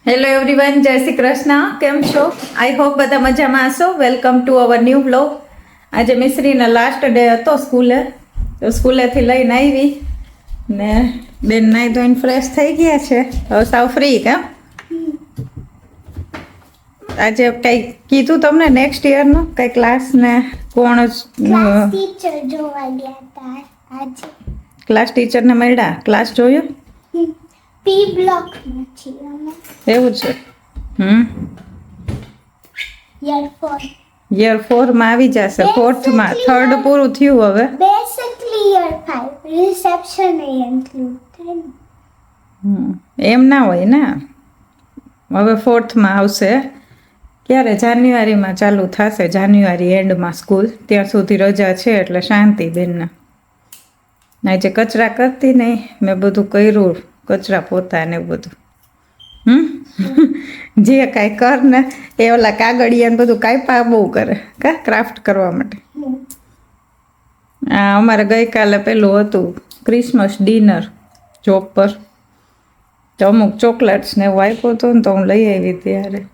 Hello everyone, જય શ્રી કૃષ્ણ. કેમ છો? આઈ હોપ બધા મજામાં હશો. Welcome to our new vlog. આજે મિશ્રીનો લાસ્ટ ડે હતો સ્કૂલે, તો સ્કૂલેથી લઈને આવી ને બેન નાઈ ધોઈને ફ્રેશ થઈ ગયા છે. હવે સાવ ફ્રી કેમ? આજે કંઈ કીધું તમને નેક્સ્ટ યરનું કંઈ ક્લાસ ને કોણ ક્લાસ ટીચર જોવા ગયા હતા આજે. ક્લાસ ટીચરને મળ્યા? ક્લાસ જોયો? પી બ્લોક નથી અમે એવું છે. યર 4 યર 4માં આવી જશે. 4થમાં થર્ડ પૂરું થયું હવે. બેસિકલી યર 5 રિસેપ્શન એ ઇન્ક્લુડ થાય ને. એમ ના હોય ને, હવે 4થમાં આવશે. ક્યારે? જાન્યુઆરીમાં ચાલુ થશે, જાન્યુઆરી એન્ડમાં સ્કૂલ. ત્યાં સુધી રજા છે એટલે શાંતિ બેનને. આજે કચરા કરતી નહીં, મેં બધું કર્યું, કચરા પોતા ને બધું. જે કાંઈ કર ને એ ઓલા કાગળિયા ને બધું કાંઈ બહુ કરે કા ક્રાફ્ટ કરવા માટે. અમારે ગઈકાલે પેલું હતું ક્રિસમસ ડિનર જોબ પર, તો અમુક ચોકલેટ્સ ને એવું આપ્યું હતું ને તો હું લઈ આવી ત્યારે.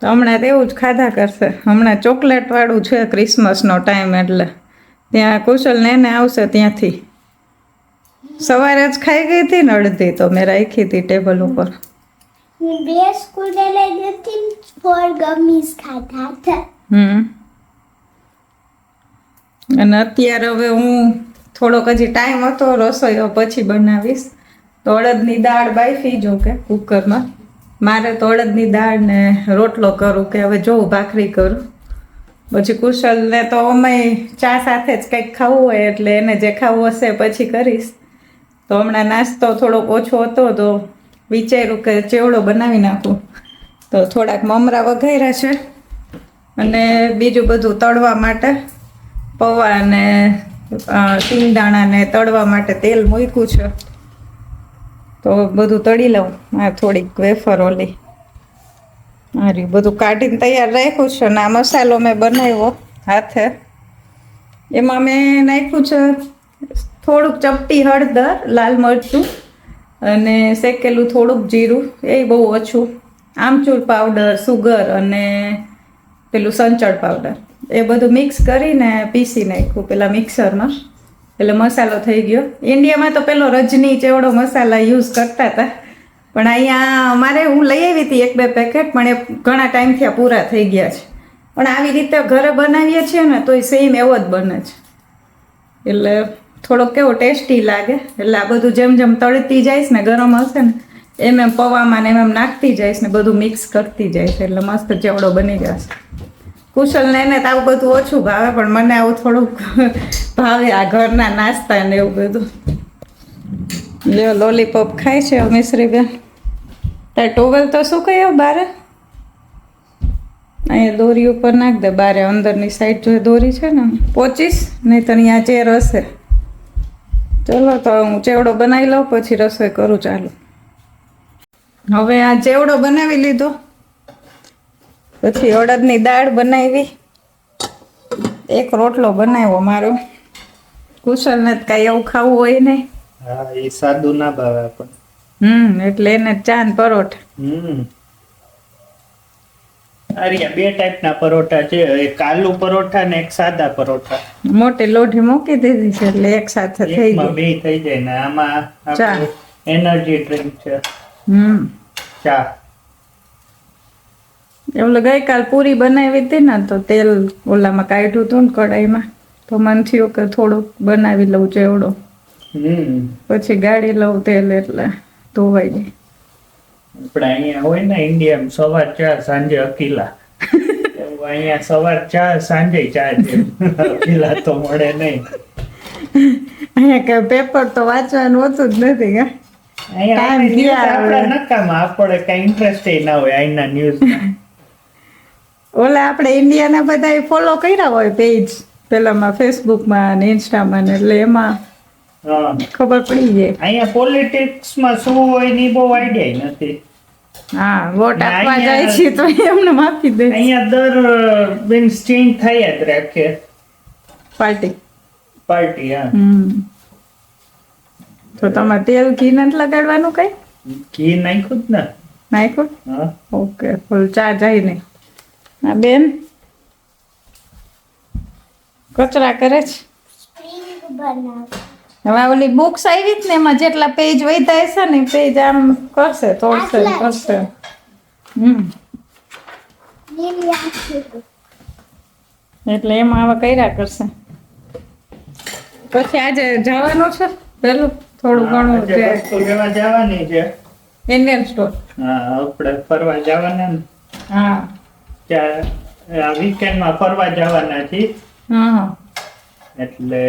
તો હમણાં તો એવું જ ખાધા કરશે. હમણાં ચોકલેટવાળું છે ક્રિસમસનો ટાઈમ, એટલે ત્યાં કુશલ ને એને આવશે ત્યાંથી. સવારે જ ખાઈ ગઈ હતી ને અડધી, તો મેં રાખી હતી ટેબલ ઉપર. હું બે સ્કૂલે લઈ ગઈ હતી, 4 ગમીઝ ખાધા હતા. અને અત્યારે હવે હું થોડોક હજી ટાઈમ હતો, રસોઈ પછી બનાવીશ. તો અડદની દાળ બાફી જો કે કુકરમાં. મારે તો અડદની દાળ ને રોટલો કરું કે હવે જોઉં ભાખરી કરું. પછી કુશલને તો અમે ચા સાથે જ કંઈક ખાવું હોય એટલે એને જે ખાવું હશે પછી કરીશ. તો હમણાં નાસ્તો થોડોક ઓછો હતો તો વિચાર્યું કે ચેવડો બનાવી નાખું. તો થોડાક મમરા વઘાર્યા છે અને બીજું બધું તળવા માટે પૌવા ને સિંગદાણા ને તળવા માટે તેલ મૂક્યું છે. તો બધું તળી લઉં. આ થોડીક વેફર ઓલી મારી બધું કાઢીને તૈયાર રાખ્યું છે. અને આ મસાલો મેં બનાવ્યો હાથે. એમાં મેં નાખ્યું છે થોડુંક ચપટી હળદર, લાલ મરચું અને શેકેલું થોડુંક જીરું, એ બહુ ઓછું, આમચૂર પાવડર, સુગર અને પેલું સંચળ પાવડર, એ બધું મિક્સ કરીને પીસી નાખ્યું પેલા મિક્સરમાં. એટલે મસાલો થઈ ગયો. ઇન્ડિયામાં તો પેલો રજની ચેવડો મસાલા યુઝ કરતા હતા, પણ અહીંયા અમારે હું લઈ આવી હતી 1-2 પેકેટ, પણ એ ઘણા ટાઈમથી આ પૂરા થઈ ગયા છે. પણ આવી રીતે ઘરે બનાવીએ છીએ ને તો એ સેમ એવો જ બને છે. એટલે થોડોક કેવો ટેસ્ટી લાગે. એટલે આ બધું જેમ જેમ તળતી જઈશ ને, ગરમ હશે ને એમ પૌવામાં ને એમ નાખતી જઈશ ને બધું મિક્સ કરતી જઈશ, એટલે મસ્ત ચેવડો બની જશે. કુશલને એને તો આવું બધું ઓછું ભાવે, પણ મને આવું થોડુંક ભાવે, આ ઘરના નાસ્તા ને એવું બધું. લ્યો લોલીપોપ ખાય છે મિશ્રી બેન. તાર ટોવેલ તો શું કહ્યું બારે? અહીંયા દોરી ઉપર નાખ દે બારે, અંદરની સાઈડ જો દોરી છે ને પોચીશ, નહીં તો અહીંયા ચેર હશે. ચલો તો હું ચેવડો બનાવી લઉં પછી રસોઈ કરું. ચાલો હવે આ ચેવડો બનાવી લીધો, પછી અડદની દાળ બનાવી, એક રોટલો બનાવ્યો મારો. કુશલને કાંઈ એવું ખાવું હોય નહીં. હા, એ સાદું ના ભાવે આપણને. એટલે એને ચાન પરોઠા. અરે 2 ટાઈપના પરોઠા છે, એક આલુ પરોઠા ને એક સાદા પરોઠા. મોટી લોઢી મૂકી દીધી છે એટલે એક સાથે થઈ એકમાં ગઈ. બે થઈ જાય ને આમાં ચા. એનર્જી ડ્રિંક છે. ચા. એટલે ગઈકાલ પૂરી બનાવી હતી ને તો તેલ ઓલામાં કાઢ્યું હતું ને કઢાઈમાં, તો મન થયું કે થોડુંક બનાવી લઉં ચેવડો. પછી ગાળી લઉં તેલ એટલે ધોવાઈ જાય. આપણે અહીંયા હોય ને ઇન્ડિયામાં સવાર ચા સાંજે અકીલા. એવું અહીંયા સવાર ચા સાંજે ચા છે. અકીલા તો મળે નહીં. અહીંયા કઈ પેપર તો વાંચવાનું હોતું જ નથી. આપણા નકામાં, આપણે કઈ ઇન્ટરેસ્ટ ના હોય અહીંના ન્યૂઝ. ઓલા આપણે ઇન્ડિયાના બધા ફોલો કર્યા હોય પેજ પેલામાં, ફેસબુકમાં ને ઇન્સ્ટામાં ને, એટલે એમાં ખબર પડી જાય. અહીંયા પોલિટિક્સમાં શું હોય ની બહુ આઈડિયા નથી. હા, વોટ આપવા જાય છે તો એમને માફી દે. અહીંયા દર મીન્સ ચેન્જ થયા જ રાખે પાર્ટી. હા. તો તમારે તેલ ઘી નથી લગાડવાનું કઈ? ઘી નાખ્યું જ ને. નાખ્યું હા ઓકે ફૂલ ચા જાય નહીં આ બેન કચરા કરે છે સ્પ્રિંગ બનાવ. હવે ઓલી બુક્સ આવી જ ને એમાં જેટલા પેજ વધ્યા હશે ને પેજ આમ કરશે તોડશે ને કરશે લીલી આખી. એટલે એમાં હવે કર્યા કરશે પછી આજે જવાનું છે પેલું થોડું ઘણું આજે જે વસ્તુ લેવા જવાની છે ઇન્ડિયન સ્ટોર હા આપણે ફરવા જવાના ને હા ત્યાં આ વીકેન્ડમાં ફરવા જવાના છીએ હા એટલે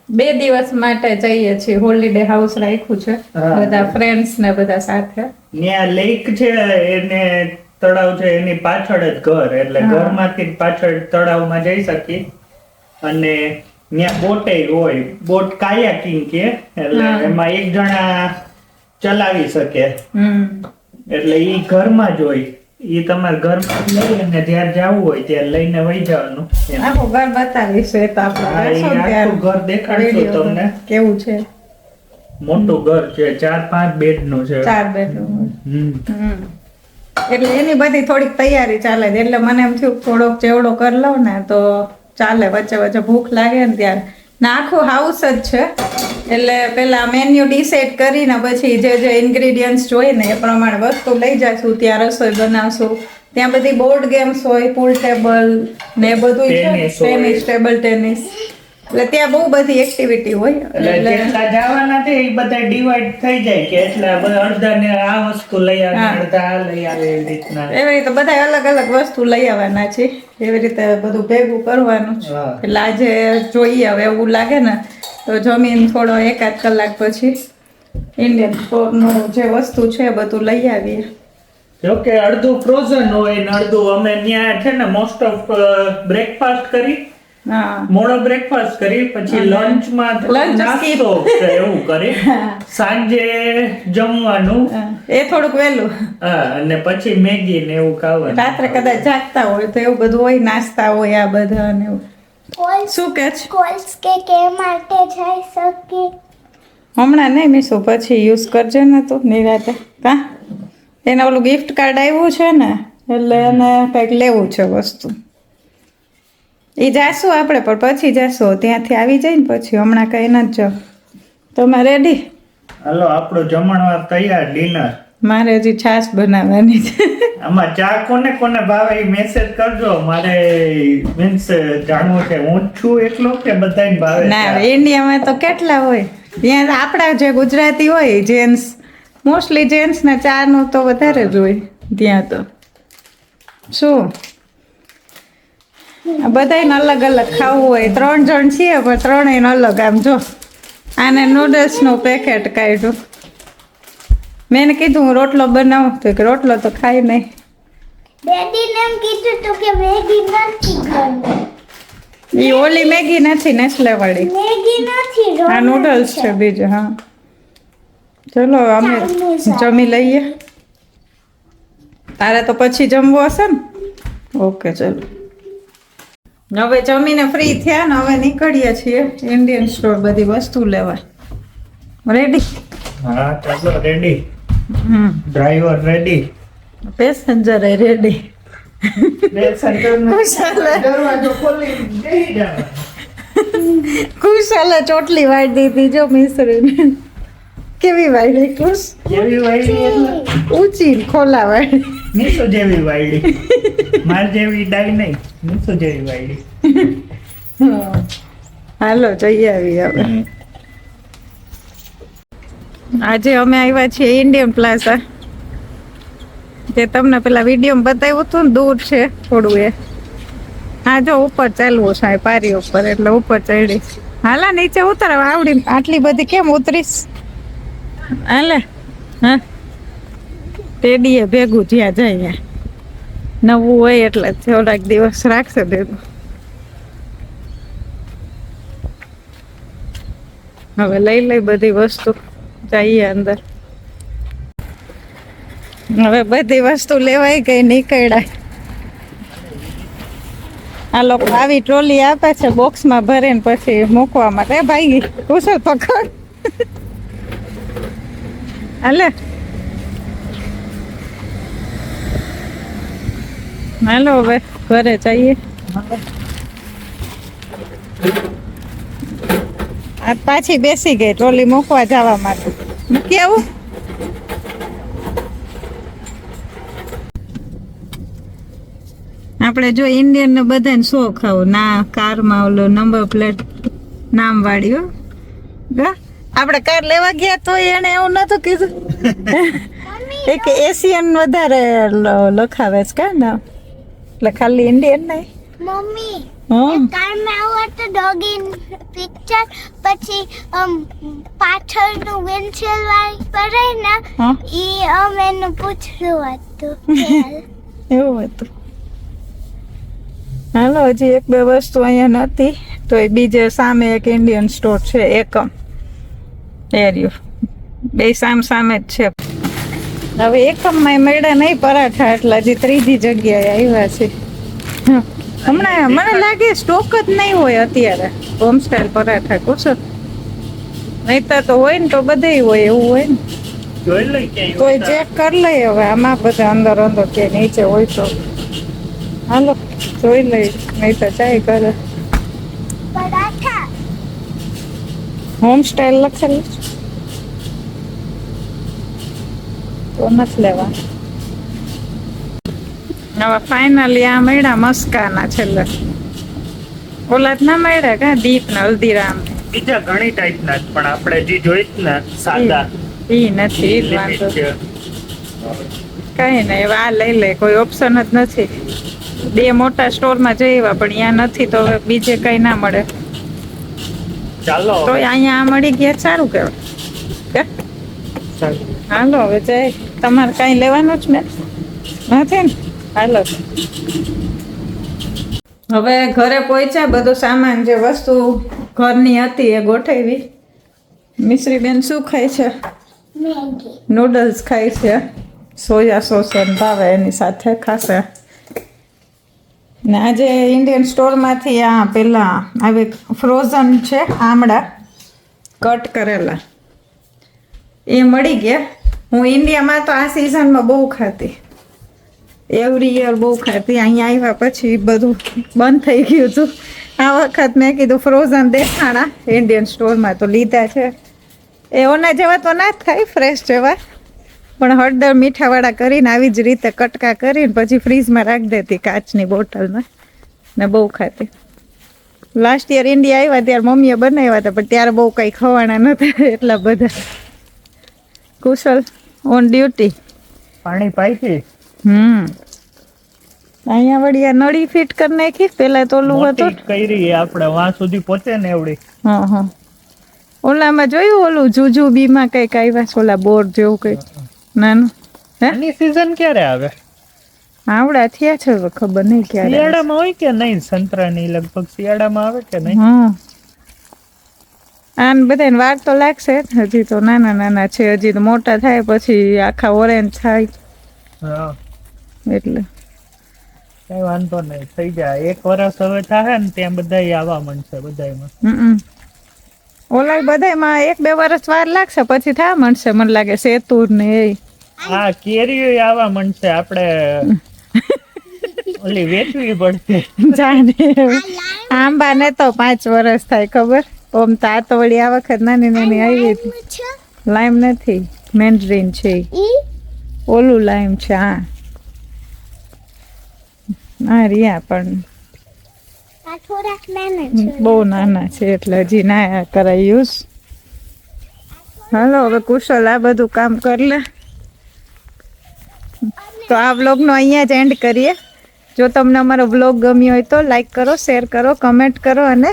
2 દિવસ માટે જઈએ છીએ હોલિડે હાઉસ રાખ્યું છે હા. બધા ફ્રેન્ડ્સ ને બધા સાથે ત્યાં લેક છે એને તળાવ છે એની પાછળ જ ઘર એટલે હા. ઘરમાંથી જ પાછળ તળાવમાં જઈ શકીએ અને ત્યાં બોટે હોય બોટ કાયાકિંગ કે એટલે હા. એમાં એક જણા ચલાવી શકે હમ એટલે ઈ ઘરમાં જ હોય ઈ તમારા ઘરમાં લઈ અને જ્યારે જવું હોય ત્યારે લઈને વહી જવાનું એમ. આખું ઘર બતાવીશ એ તો આપણે હા, ઈ જઈશું આખું ઘર ત્યારે દેખાડશું video તમને. કેવું છે મોટું ઘર છે 4-5 બેડ નું છે 4 બેડરૂમ હમ. એટલે એની બધી થોડીક તૈયારી ચાલે છે એટલે મને એમ થયું થોડોક ચેવડો કરી લઉં ને તો ચાલે વચ્ચે વચ્ચે ભૂખ લાગે ને ત્યારે ને આખું હાઉસ જ છે એટલે પેલા મેન્યુ ડિસાઈડ કરીને પછી જે ઇન્ગ્રેડિયન્ટ્સ જોઈએ ને એ પ્રમાણે વસ્તુ લઈ જઈશું ત્યાં રસોઈ બનાવશું ત્યાં બધી બોર્ડ ગેમ્સ હોય પૂલ ટેબલ ને એ બધું છે Tennis હોય. ટેનિસ ટેબલ ટેનિસ એટલે ત્યાં બહુ બધી એક્ટિવિટી હોય એટલે જેટલા જવાના છે એ બધા ડિવાઈડ થઈ જાય કે એટલા બધા અડધાને આ વસ્તુ લઈ આવે હા. અડધા આ લઈ આવે એવી રીતના એવી રીતે બધા અલગ અલગ વસ્તુ લઈ આવવાના છે એવી રીતે બધું ભેગું કરવાનું છે હા. એટલે આજે જોઈએ હવે એવું લાગે ને તો જમીન થોડો 1-8 કલાક પછી ઇન્ડિયન સ્ટોરનું જે વસ્તુ છે એ બધું લઈ આવીએ જોકે અડધું ફ્રોઝન હોય ને અડધું અમે ત્યાં છે ને મોસ્ટ ઓફ બ્રેકફાસ્ટ કરી હા મોડો બ્રેકફાસ્ટ કરી પછી અને લંચમાં lunch નાસ્તો કે એવું કરી સાંજે જમવાનું એ થોડુંક વહેલું હા અને પછી મેગી ને એવું ખાવાનું રાત્રે કદાચ જાગતા હોય તો એવું બધું હોય નાસ્તા હોય આ બધા ને એવું કોલ્સ શું કે છે કોલ્સ કે માટે જઈ શકે. હમણાં નહીં મીશું પછી યુઝ કરજે ને તું નિરાતે કા એને ઓલું ગિફ્ટ કાર્ડ આવ્યું છે ને એટલે એને કંઈક લેવું છે વસ્તુ એ જાશું આપણે પણ પછી જાશું ત્યાંથી આવી જાય ને પછી હમણાં કંઈ નથી જાવ તમે રેડી હાલો આપણું જમણવાર તૈયાર ડિનર મારે હજી છાશ બનાવવાની છે આમાં ચા કોને કોને ભાવે એ મેસેજ કરજો મારે મીન્સ જાણવું છે હું જ છું એકલો કે બધાને ભાવે ના ચા? ઇન્ડિયામાં તો કેટલા હોય ત્યાં આપણા જે ગુજરાતી હોય જેન્ટ્સ મોસ્ટલી જેન્ટ્સને ચાનું તો વધારે જ હોય ત્યાં તો શું આ બધાને અલગ અલગ ખાવું હોય 3 જણ છીએ પણ ત્રણેયને અલગ આમ જો આને નૂડલ્સનું પેકેટ કાઢ્યું મેં એને કીધું હું રોટલો બનાવું તો કે રોટલો તો ખાય નહીં ડેડીને એમ કીધું તું કે મેગી નથી કરવી. એ ઓલી મેગી નથી નેસ્લે વાળી મેગી નથી આ નૂડલ્સ છે બીજું હા ચલો અમે Chinese. જમી લઈએ તારે તો પછી જમવું હશે ને ઓકે ચલો હવે જમીને ફ્રી થયા ને હવે નીકળીએ છીએ ઇન્ડિયન સ્ટોર બધી વસ્તુ લેવા રેડી હા ચાલો રેડી હમ ડ્રાઈવર રેડી પેસેન્જર રેડી દરવાજો ખોલી બેસી જાવ. કુશાલે ચોટલી વાળી દીધી જો મિશ્રીને કેવી વાળી કુશ જેવી વાયડી એટલે ઊંચી ને ખોલા વાળી નીસુ જેવી વાયડી માર જેવી ડાઈ નહીં નીસુ જેવી વાયડી હાલો જઈ આવી હવે આજે અમે આવ્યા છીએ ઇન્ડિયન પ્લાઝા જે તમને પેલા વિડીયોમાં બતાવ્યું હતું ને દૂર છે થોડું એ હા જો ઉપર ચાલવું છે પારી ઉપર એટલે ઉપર ચડી હાલા નીચે ઉતર આવડી આટલી બધી કેમ ઉતરીશ હાલે હા ટેડીએ ભેગું જ્યાં જાય નવું હોય એટલે થોડાક દિવસ રાખશે ભેગું હવે લઈ લઈ બધી વસ્તુ જઈએ અંદર હવે બધી વસ્તુ લેવાઈ ગઈ નીકળ્યા આ લોકો આવી ટ્રોલી આપે છે બોક્સમાં ભરીને પછી મૂકવા માટે ભાઈ કુશળ પકડ હાલે હાલો હવે ઘરે જઈએ. આ પાછી બેસી ગઈ ટ્રોલી મૂકવા જવા માટે. મૂકી આવું. આપણે જો ઇન્ડિયન ને બધાને શોખ આવો ના કારમાં ઓલો નંબર પ્લેટ નામ વાળી હો ગા આપણે કાર લેવા ગયા તો એને એવું નતું કીધું એક એશિયન વધારે લખાવે છે કા નામ એટલે ખાલી ઇન્ડિયન નહીં. મમ્મી હા કારમાં આવો તો ડોગી પિક્ચર પછી પાછળનું વિન્ડશીલ્ડ વાળી પડે ને હા ઈ એનું પૂછડું હતું. એવું હતું. હાલો હજી એક બે વસ્તુ અહીંયા નથી તો એ બીજે સામે એક ઇન્ડિયન સ્ટોર છે એકમ એરિયો બે સામે જ છે. હવે એકમમાં મળ્યા નહીં પરાઠા એટલે હજી ત્રીજી જગ્યાએ આવ્યા છે. હમણાં મને લાગે સ્ટોક જ નહીં હોય અત્યારે હોમ સ્ટાઇલ પરાઠા કુશળ નહીતર તો હોય ને તો બધે હોય એવું હોય ને જોઈ લઈ ક્યાંય તોય હોય ચેક કરી લઈએ હવે આમાં બધા અંદર કે નીચે હોય તો હાલો જોઈ લઈ નહીં તો ચાય કરે પરાઠા હોમ સ્ટાઇલ લખેલું છે. તો નથી લેવા. હવે ફાઇનલી આ મળ્યા મસ્કાના છેલ્લે ઓલા જ ના મળ્યા કા દીપ ને હલ્દીરામ બીજા ઘણી ટાઈપના જ પણ આપણે જે જોઈ જ ને સાદા ઈ નથી ઈ જ વાંધો છે. કઈ નહીં હવે આ લઈ લે કોઈ ઓપ્શન જ નથી. બે મોટા સ્ટોરમાં જઈવા પણ અહીંયા નથી તો હવે બીજે કઈ ના મળે ચાલો તો અહીંયા આ મળી ગયા સારું કહેવાય. હાલો હવે જય તમારે કઈ લેવાનું જ ને નથી ને હાલો હવે ઘરે પહોંચ્યા બધો સામાન જે વસ્તુ ઘરની હતી એ ગોઠવી. મિશ્રી બેન શું ખાય છે? મેગી નૂડલ્સ ખાય છે સોયા સોસ ભાવે એની સાથે ખાશે. ને આજે ઇન્ડિયન સ્ટોરમાંથી આ પેલા આવી ફ્રોઝન છે આમળા કટ કરેલા એ મળી ગયા. હું ઇન્ડિયામાં તો આ સિઝનમાં બહુ ખાતી એવરી યર બહુ ખાતી. અહીંયા આવ્યા પછી બધું બંધ થઈ ગયું હતું. આ વખત મેં કીધું ફ્રોઝન દેખાણા ઇન્ડિયન સ્ટોરમાં તો લીધા છે. એ ઓના જેવા તો ના જ થાય ફ્રેશ જેવા પણ હળદર મીઠાવાળા કરીને આવી જ રીતે કટકા કરીને પછી ફ્રીજમાં રાખી દેતી કાચની બોટલમાં ને બહુ ખાતી. લાસ્ટ યર ઇન્ડિયા આવ્યા ત્યારે મમ્મીએ બનાવ્યા હતા પણ ત્યારે બહુ કંઈ ખવાના નહોતા એટલા બધા. કુશલ ઓન ડ્યુટી પાણી પાઈતી અહીંયા વળી આ નળી ફિટ કરી નાખી પેલા તો ઓલું હતું કરી આપણે વાં સુધી પહોંચે ને એવડી. હા હા ઓલામાં જોયું ઓલું જુજુબીમાં કંઈક આવ્યા છે ઓલા બોર જેવું કંઈક નાનું હે આની સીઝન ક્યારે આવે? આવડા થયા છે હવે ખબર નહીં ક્યારે. શિયાળામાં હોય કે નહીં? સંતરાની લગભગ શિયાળામાં આવે કે નહીં? હા આને બધાને વાર તો લાગશે હજી તો નાના નાના છે હજી તો મોટા થાય પછી આખા ઓરેન્જ થાય હા એટલે કઈ વાંધો નહીં થઈ જાય. 1 વર્ષ હવે થાય ને ત્યાં બધા આવવા માંડશે બધાયમાં. ઓલા બધામાં 1-2 વર્ષ વાર લાગશે પછી થવા માંડશે મને લાગે સેતુર ને એ હા કેરીઓ આવવા માંડશે. આપણે ઓલી વેચવી પડશે. જાણે આંબા ને તો 5 વર્ષ થાય ખબર. ઓમ તો આ તો વળી આ વખત નાની નાની આવી હતી. છે લાઈમ નથી મેન્ડરીન છે ઈ ઓલું લાઈમ છે. હા રિયા પણ આ થોડાક નાના છે બહુ નાના છે એટલે હજી ના કરાય યુઝ. હાલો હવે કુશલ આ બધું કામ કરી લે તો આ વ્લોગનો અહીંયા જ એન્ડ કરીએ. જો તમને અમારો વ્લોગ ગમ્યો હોય તો લાઈક કરો, શેર કરો, કમેન્ટ કરો અને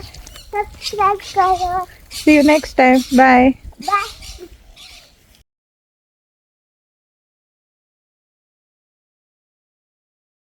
સબસ્ક્રાઇબ કરો. See you next time. Bye. By.